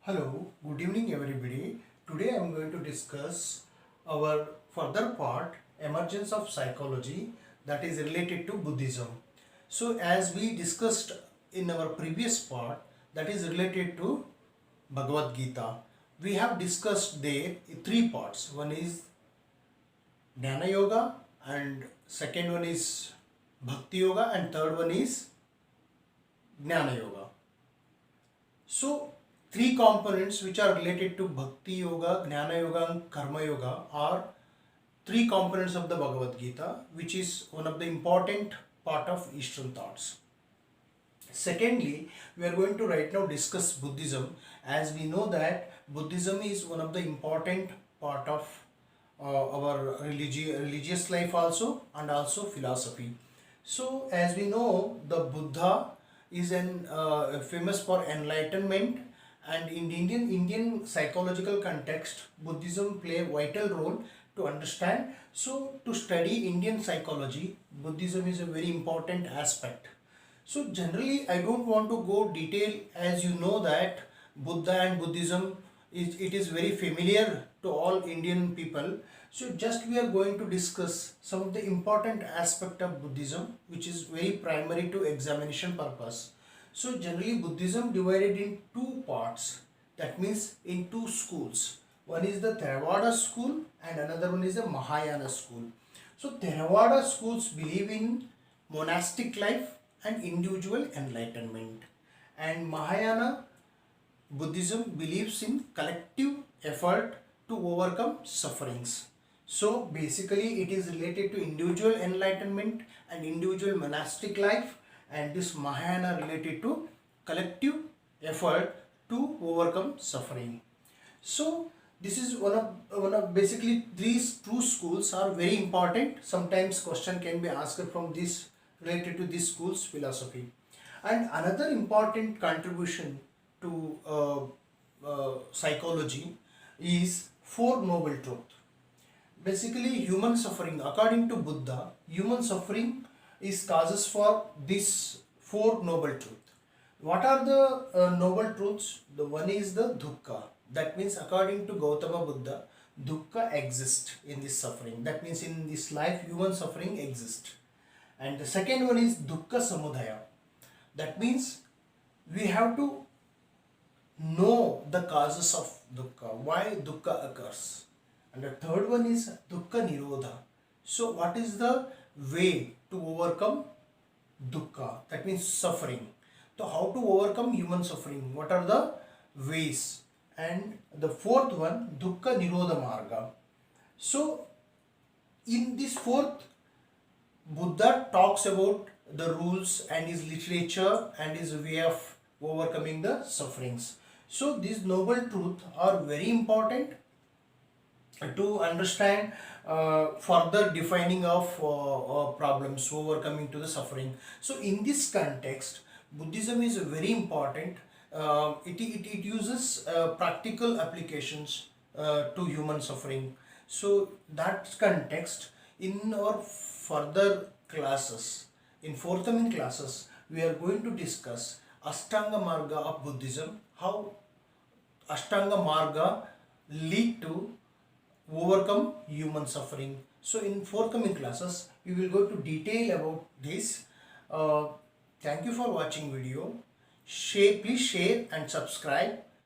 Hello, good evening everybody. Today I am going to discuss our further part emergence of psychology that is related to Buddhism. So as we discussed in our previous part that is related to Bhagavad Gita, we have discussed there three parts. One is Jnana Yoga and second one is Bhakti Yoga and third one is Jnana Yoga. So, three components which are related to Bhakti Yoga, Jnana Yoga and Karma Yoga are three components of the Bhagavad Gita, which is one of the important part of Eastern thoughts. Secondly, we are going to right now discuss Buddhism, as we know that Buddhism is one of the important part of our religious life also and also philosophy. So as we know, the Buddha is famous for enlightenment, and in Indian psychological context, Buddhism play a vital role to understand. So to study Indian psychology, Buddhism is a very important aspect. So generally, I don't want to go detail, as you know that Buddha and Buddhism is very familiar to all Indian people. So just we are going to discuss some of the important aspect of Buddhism, which is very primary to examination purpose. So generally Buddhism divided in two parts, that means in two schools. One is the Theravada school and another one is the Mahayana school. So Theravada schools believe in monastic life and individual enlightenment, and Mahayana Buddhism believes in collective effort to overcome sufferings. So basically it is related to individual enlightenment and individual monastic life, and this Mahayana related to collective effort to overcome suffering. So this is one of basically these two schools are very important. Sometimes question can be asked from this related to this school's philosophy. And another important contribution to psychology is Four Noble Truths. Basically, human suffering, according to Buddha, human suffering is causes for this Four Noble Truths. What are the noble truths? The one is the dukkha. That means, according to Gautama Buddha, dukkha exists in this suffering. That means, in this life, human suffering exists. And the second one is dukkha samudaya. That means, we have to know the causes of dukkha, why dukkha occurs. And the third one is dukkha nirodha. So what is the way to overcome dukkha? That means suffering. So how to overcome human suffering? What are the ways? And the fourth one, dukkha nirodha marga. So in this fourth, Buddha talks about the rules and his literature and his way of overcoming the sufferings. So these noble truths are very important to understand further defining of problems, overcoming to the suffering. So in this context, Buddhism is very important. It uses practical applications to human suffering. So that context, in our further classes, in forthcoming classes, we are going to discuss Ashtanga Marga of Buddhism, how Ashtanga Marga lead to overcome human suffering. So in forthcoming classes, we will go to detail about this. Thank you for watching video. Please share and subscribe.